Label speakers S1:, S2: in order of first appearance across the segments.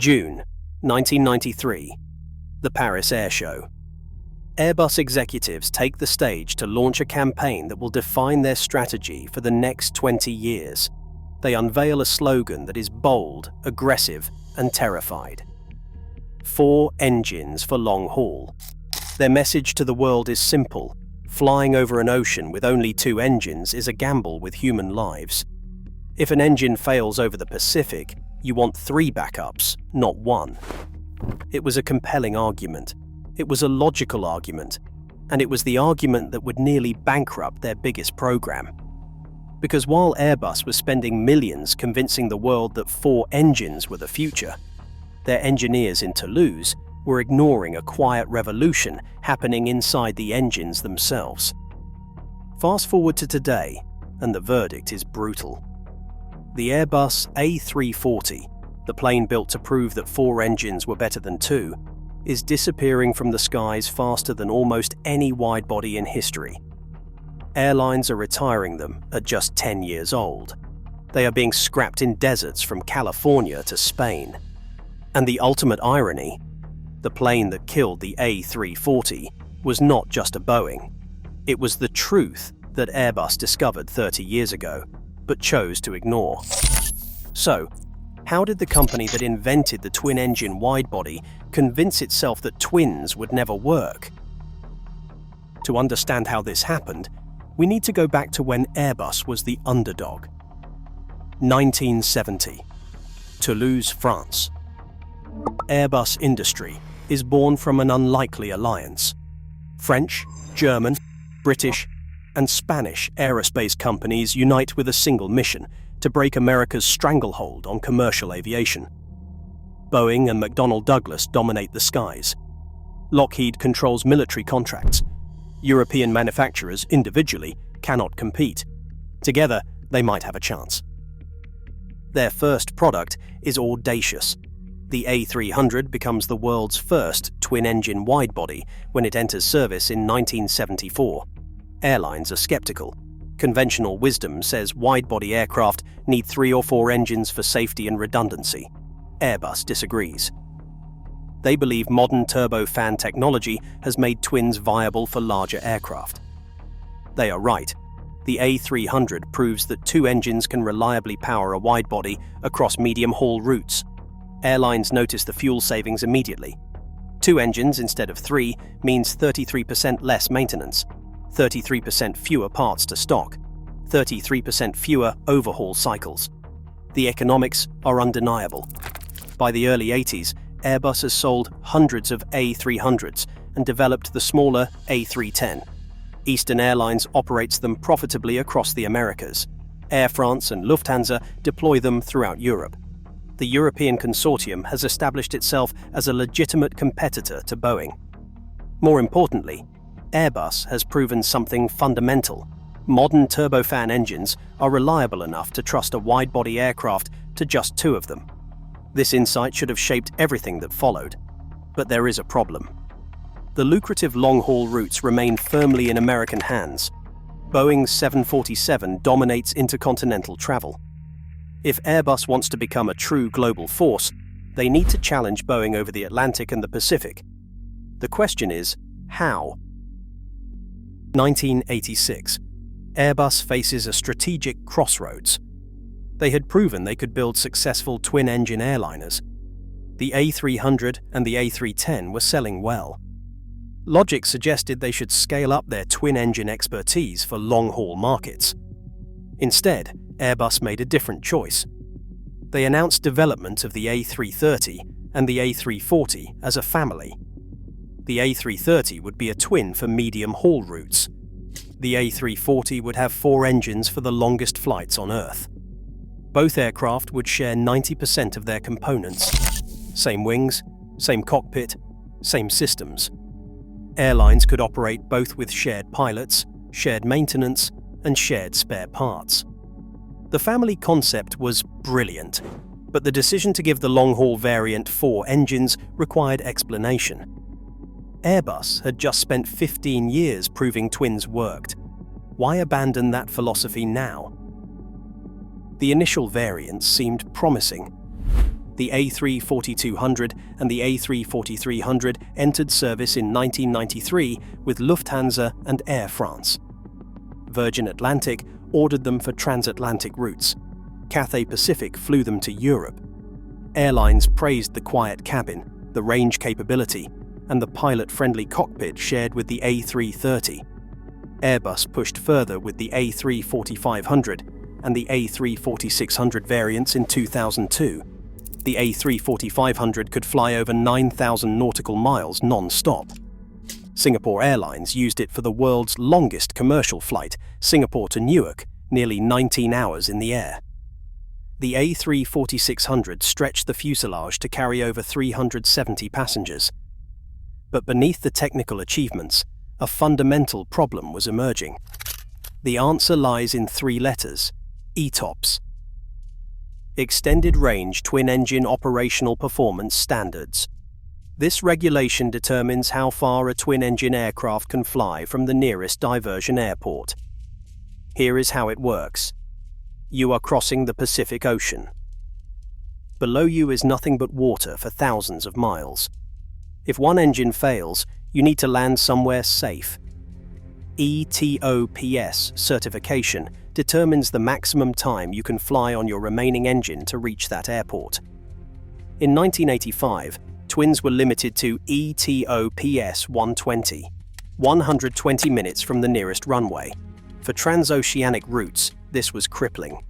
S1: June 1993, the Paris Air Show. Airbus executives take the stage to launch a campaign that will define their strategy for the next 20 years. They unveil a slogan that is bold, aggressive, and terrified. 4 engines for long haul. Their message to the world is simple. Flying over an ocean with only 2 engines is a gamble with human lives. If an engine fails over the Pacific, you want 3 backups, not 1. It was a compelling argument. It was a logical argument. And it was the argument that would nearly bankrupt their biggest program. Because while Airbus was spending millions convincing the world that 4 engines were the future, their engineers in Toulouse were ignoring a quiet revolution happening inside the engines themselves. Fast forward to today, and the verdict is brutal. The Airbus A340, the plane built to prove that 4 engines were better than 2, is disappearing from the skies faster than almost any wide-body in history. Airlines are retiring them at just 10 years old. They are being scrapped in deserts from California to Spain. And the ultimate irony, the plane that killed the A340 was not just a Boeing. It was the truth that Airbus discovered 30 years ago, but chose to ignore. So, how did the company that invented the twin-engine widebody convince itself that twins would never work? To understand how this happened, we need to go back to when Airbus was the underdog. 1970, Toulouse, France. Airbus industry is born from an unlikely alliance. French, German, British, and Spanish aerospace companies unite with a single mission to break America's stranglehold on commercial aviation. Boeing and McDonnell Douglas dominate the skies. Lockheed controls military contracts. European manufacturers individually cannot compete. Together, they might have a chance. Their first product is audacious. The A300 becomes the world's first twin-engine widebody when it enters service in 1974. Airlines are skeptical. Conventional wisdom says widebody aircraft need 3 or 4 engines for safety and redundancy. Airbus disagrees. They believe modern turbofan technology has made twins viable for larger aircraft. They are right. The A300 proves that 2 engines can reliably power a widebody across medium-haul routes. Airlines notice the fuel savings immediately. 2 engines instead of 3 means 33% less maintenance, 33% fewer parts to stock, 33% fewer overhaul cycles. The economics are undeniable. By the early 80s, Airbus has sold hundreds of A300s and developed the smaller A310. Eastern Airlines operates them profitably across the Americas. Air France and Lufthansa deploy them throughout Europe. The European consortium has established itself as a legitimate competitor to Boeing. More importantly, Airbus has proven something fundamental. Modern turbofan engines are reliable enough to trust a wide-body aircraft to just 2 of them. This insight should have shaped everything that followed. But there is a problem. The lucrative long-haul routes remain firmly in American hands. Boeing's 747 dominates intercontinental travel. If Airbus wants to become a true global force, they need to challenge Boeing over the Atlantic and the Pacific. The question is, how? 1986. Airbus faces a strategic crossroads. They had proven they could build successful twin-engine airliners. The A300 and the A310 were selling well. Logic suggested they should scale up their twin-engine expertise for long-haul markets. Instead, Airbus made a different choice. They announced development of the A330 and the A340 as a family. The A330 would be a twin for medium-haul routes. The A340 would have 4 engines for the longest flights on Earth. Both aircraft would share 90% of their components. Same wings, same cockpit, same systems. Airlines could operate both with shared pilots, shared maintenance, and shared spare parts. The family concept was brilliant, but the decision to give the long-haul variant 4 engines required explanation. Airbus had just spent 15 years proving twins worked. Why abandon that philosophy now? The initial variants seemed promising. The A340-200 and the A340-300 entered service in 1993 with Lufthansa and Air France. Virgin Atlantic ordered them for transatlantic routes. Cathay Pacific flew them to Europe. Airlines praised the quiet cabin, the range capability, and the pilot-friendly cockpit shared with the A330. Airbus pushed further with the A340-500 and the A340-600 variants in 2002. The A340-500 could fly over 9,000 nautical miles non-stop. Singapore Airlines used it for the world's longest commercial flight, Singapore to Newark, nearly 19 hours in the air. The A340-600 stretched the fuselage to carry over 370 passengers. But beneath the technical achievements, a fundamental problem was emerging. The answer lies in 3 letters: ETOPS. Extended Range Twin-Engine Operational Performance Standards. This regulation determines how far a twin-engine aircraft can fly from the nearest diversion airport. Here is how it works. You are crossing the Pacific Ocean. Below you is nothing but water for thousands of miles. If one engine fails, you need to land somewhere safe. ETOPS certification determines the maximum time you can fly on your remaining engine to reach that airport. In 1985, twins were limited to ETOPS 120, 120 minutes from the nearest runway. For transoceanic routes, this was crippling.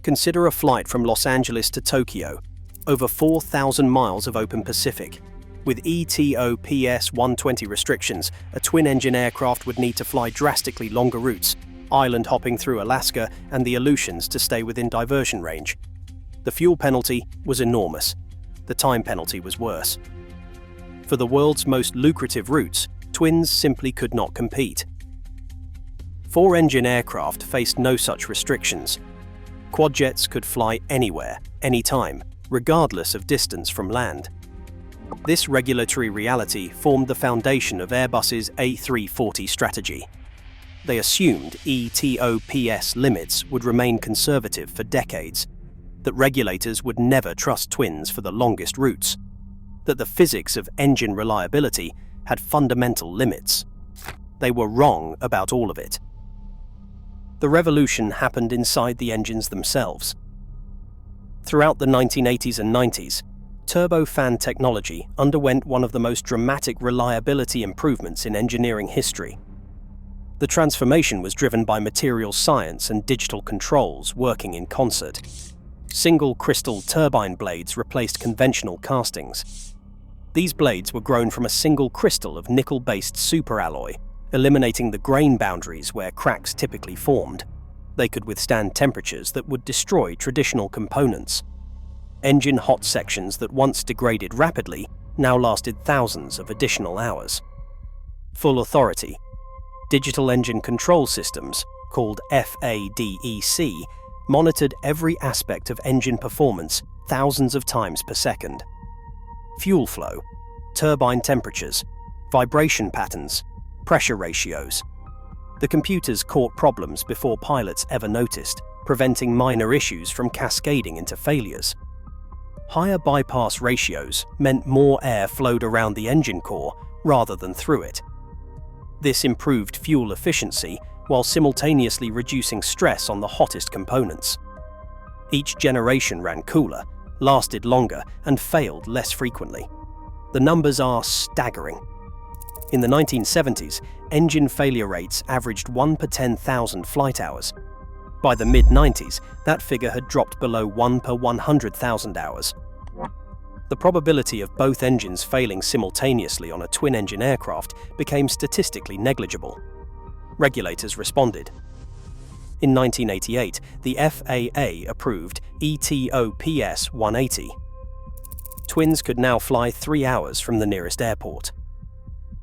S1: Consider a flight from Los Angeles to Tokyo, over 4,000 miles of open Pacific. With ETOPS 120 restrictions, a twin-engine aircraft would need to fly drastically longer routes, island hopping through Alaska and the Aleutians to stay within diversion range. The fuel penalty was enormous. The time penalty was worse. For the world's most lucrative routes, twins simply could not compete. 4-engine aircraft faced no such restrictions. Quadjets could fly anywhere, anytime, regardless of distance from land. This regulatory reality formed the foundation of Airbus's A340 strategy. They assumed ETOPS limits would remain conservative for decades, that regulators would never trust twins for the longest routes, that the physics of engine reliability had fundamental limits. They were wrong about all of it. The revolution happened inside the engines themselves. Throughout the 1980s and 90s, turbofan technology underwent one of the most dramatic reliability improvements in engineering history. The transformation was driven by materials science and digital controls working in concert. Single crystal turbine blades replaced conventional castings. These blades were grown from a single crystal of nickel-based superalloy, eliminating the grain boundaries where cracks typically formed. They could withstand temperatures that would destroy traditional components. Engine hot sections that once degraded rapidly now lasted thousands of additional hours. Full authority. Digital engine control systems, called FADEC, monitored every aspect of engine performance thousands of times per second. Fuel flow, turbine temperatures, vibration patterns, pressure ratios. The computers caught problems before pilots ever noticed, preventing minor issues from cascading into failures. Higher bypass ratios meant more air flowed around the engine core rather than through it. This improved fuel efficiency while simultaneously reducing stress on the hottest components. Each generation ran cooler, lasted longer, and failed less frequently. The numbers are staggering. In the 1970s, engine failure rates averaged 1 per 10,000 flight hours. By the mid-90s, that figure had dropped below 1 per 100,000 hours. The probability of both engines failing simultaneously on a twin-engine aircraft became statistically negligible. Regulators responded. In 1988, the FAA approved ETOPS 180. Twins could now fly 3 hours from the nearest airport.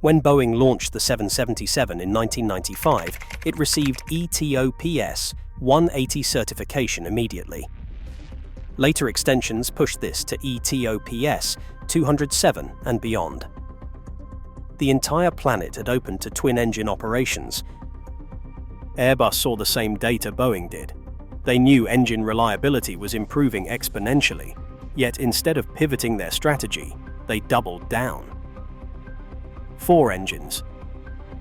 S1: When Boeing launched the 777 in 1995, it received ETOPS 180 certification immediately. Later extensions pushed this to ETOPS 207 and beyond. The entire planet had opened to twin-engine operations. Airbus saw the same data Boeing did. They knew engine reliability was improving exponentially. Yet instead of pivoting their strategy, they doubled down. 4 engines.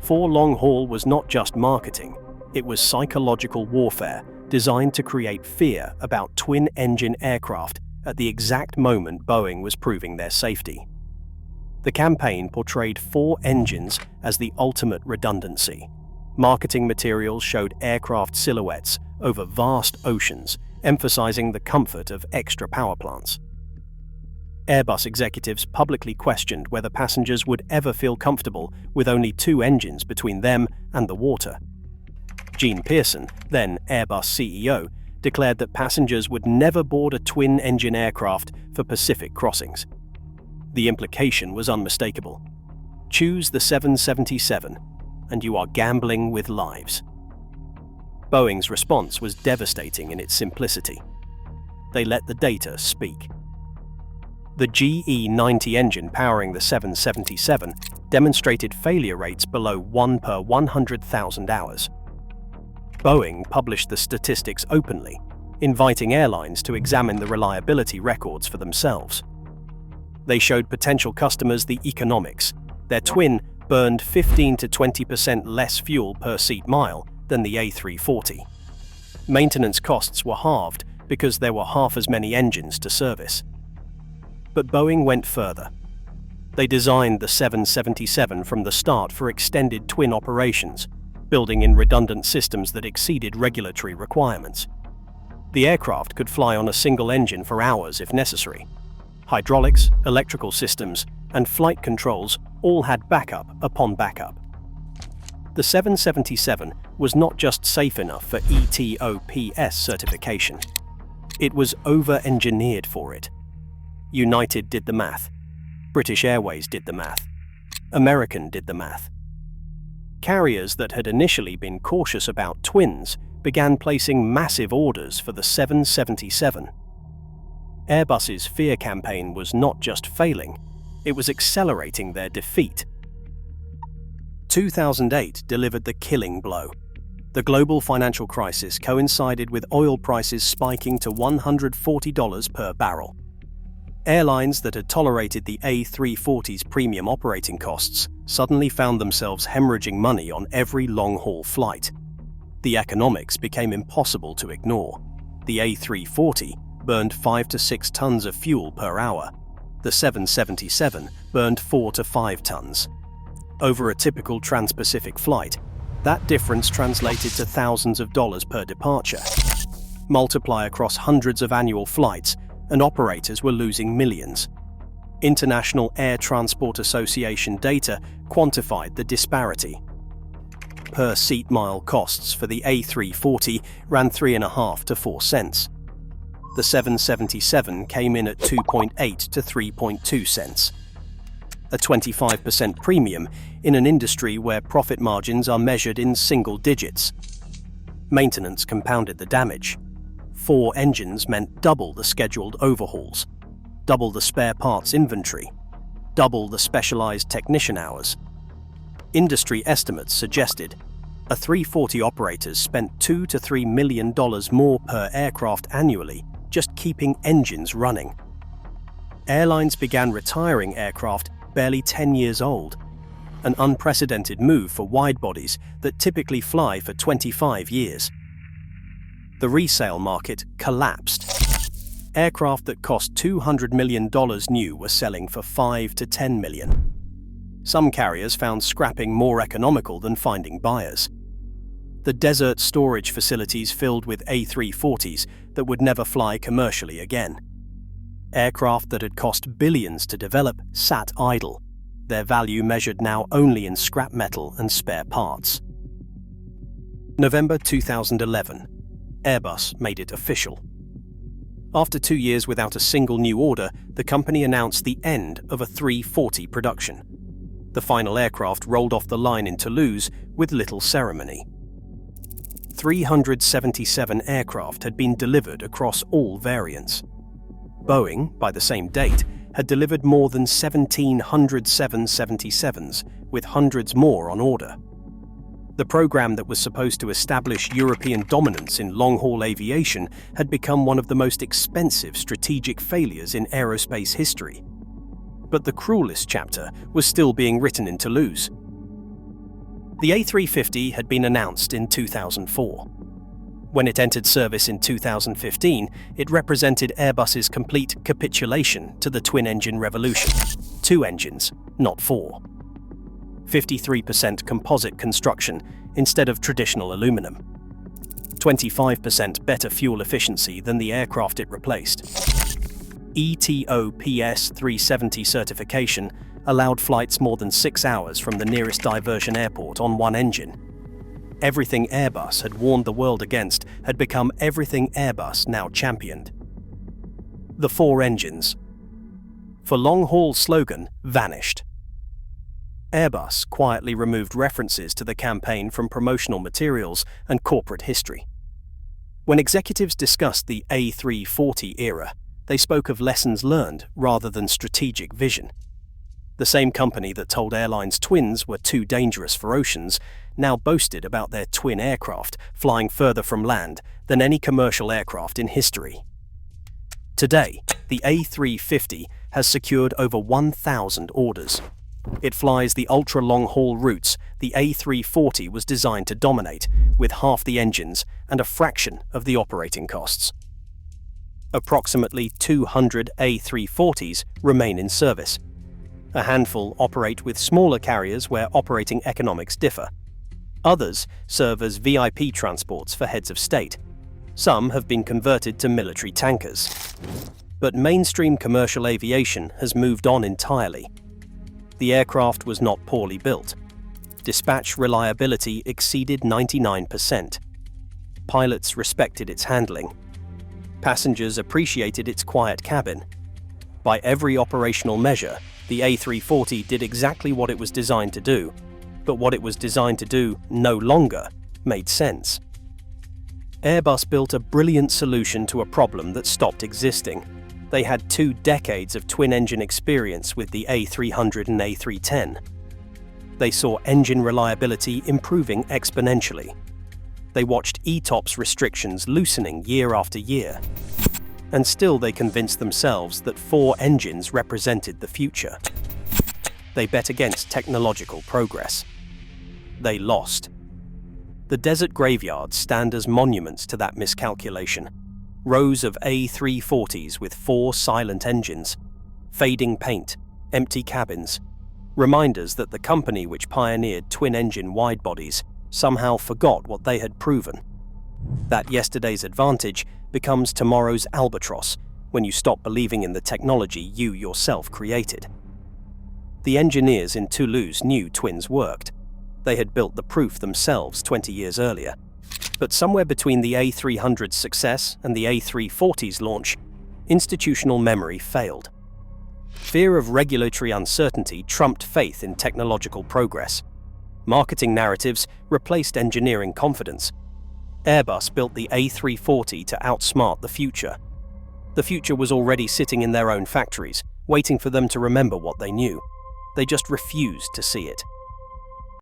S1: 4 long-haul was not just marketing, it was psychological warfare designed to create fear about twin-engine aircraft at the exact moment Boeing was proving their safety. The campaign portrayed 4 engines as the ultimate redundancy. Marketing materials showed aircraft silhouettes over vast oceans, emphasizing the comfort of extra power plants. Airbus executives publicly questioned whether passengers would ever feel comfortable with only 2 engines between them and the water. Gene Pearson, then Airbus CEO, declared that passengers would never board a twin-engine aircraft for Pacific crossings. The implication was unmistakable. Choose the 777, and you are gambling with lives. Boeing's response was devastating in its simplicity. They let the data speak. The GE90 engine powering the 777 demonstrated failure rates below 1 per 100,000 hours. Boeing published the statistics openly, inviting airlines to examine the reliability records for themselves. They showed potential customers the economics. Their twin burned 15 to 20% less fuel per seat mile than the A340. Maintenance costs were halved because there were half as many engines to service. But Boeing went further. They designed the 777 from the start for extended twin operations, building in redundant systems that exceeded regulatory requirements. The aircraft could fly on a single engine for hours if necessary. Hydraulics, electrical systems, and flight controls all had backup upon backup. The 777 was not just safe enough for ETOPS certification. It was over-engineered for it. United did the math. British Airways did the math. American did the math. Carriers that had initially been cautious about twins began placing massive orders for the 777. Airbus's fear campaign was not just failing, it was accelerating their defeat. 2008 delivered the killing blow. The global financial crisis coincided with oil prices spiking to $140 per barrel. Airlines that had tolerated the A340's premium operating costs suddenly found themselves hemorrhaging money on every long-haul flight. The economics became impossible to ignore. The A340 burned 5 to 6 tons of fuel per hour. The 777 burned 4 to 5 tons. Over a typical trans-Pacific flight, that difference translated to thousands of dollars per departure. Multiply across hundreds of annual flights, and operators were losing millions. International Air Transport Association data quantified the disparity. Per seat mile costs for the A340 ran 3.5 to 4 cents. The 777 came in at 2.8 to 3.2 cents. A 25% premium in an industry where profit margins are measured in single digits. Maintenance compounded the damage. 4 engines meant double the scheduled overhauls, double the spare parts inventory, double the specialized technician hours. Industry estimates suggested A340 operators spent $2 to $3 million more per aircraft annually just keeping engines running. Airlines began retiring aircraft barely 10 years old, an unprecedented move for wide-bodies that typically fly for 25 years. The resale market collapsed. Aircraft that cost $200 million new were selling for $5 to $10 million. Some carriers found scrapping more economical than finding buyers. The desert storage facilities filled with A340s that would never fly commercially again. Aircraft that had cost billions to develop sat idle, their value measured now only in scrap metal and spare parts. November 2011. Airbus made it official. After 2 years without a single new order, the company announced the end of A340 production. The final aircraft rolled off the line in Toulouse with little ceremony. 377 aircraft had been delivered across all variants. Boeing, by the same date, had delivered more than 1,700 777s, with hundreds more on order. The program that was supposed to establish European dominance in long-haul aviation had become one of the most expensive strategic failures in aerospace history. But the cruelest chapter was still being written in Toulouse. The A350 had been announced in 2004. When it entered service in 2015, it represented Airbus's complete capitulation to the twin-engine revolution. 2 engines, not 4. 53% composite construction instead of traditional aluminum. 25% better fuel efficiency than the aircraft it replaced. ETOPS 370 certification allowed flights more than 6 hours from the nearest diversion airport on one engine. Everything Airbus had warned the world against had become everything Airbus now championed. The 4 engines. For long-haul slogan vanished. Airbus quietly removed references to the campaign from promotional materials and corporate history. When executives discussed the A340 era, they spoke of lessons learned rather than strategic vision. The same company that told airlines twins were too dangerous for oceans now boasted about their twin aircraft flying further from land than any commercial aircraft in history. Today, the A350 has secured over 1,000 orders. It flies the ultra-long-haul routes the A340 was designed to dominate, with half the engines and a fraction of the operating costs. Approximately 200 A340s remain in service. A handful operate with smaller carriers where operating economics differ. Others serve as VIP transports for heads of state. Some have been converted to military tankers. But mainstream commercial aviation has moved on entirely. The aircraft was not poorly built. Dispatch reliability exceeded 99%. Pilots respected its handling. Passengers appreciated its quiet cabin. By every operational measure, the A340 did exactly what it was designed to do, but what it was designed to do no longer made sense. Airbus built a brilliant solution to a problem that stopped existing. They had 2 decades of twin-engine experience with the A300 and A310. They saw engine reliability improving exponentially. They watched ETOPS restrictions loosening year after year. And still they convinced themselves that 4 engines represented the future. They bet against technological progress. They lost. The desert graveyards stand as monuments to that miscalculation. Rows of A340s with 4 silent engines, fading paint, empty cabins, reminders that the company which pioneered twin-engine wide-bodies somehow forgot what they had proven. That yesterday's advantage becomes tomorrow's albatross when you stop believing in the technology you yourself created. The engineers in Toulouse knew twins worked. They had built the proof themselves 20 years earlier. But somewhere between the A300's success and the A340's launch, institutional memory failed. Fear of regulatory uncertainty trumped faith in technological progress. Marketing narratives replaced engineering confidence. Airbus built the A340 to outsmart the future. The future was already sitting in their own factories, waiting for them to remember what they knew. They just refused to see it.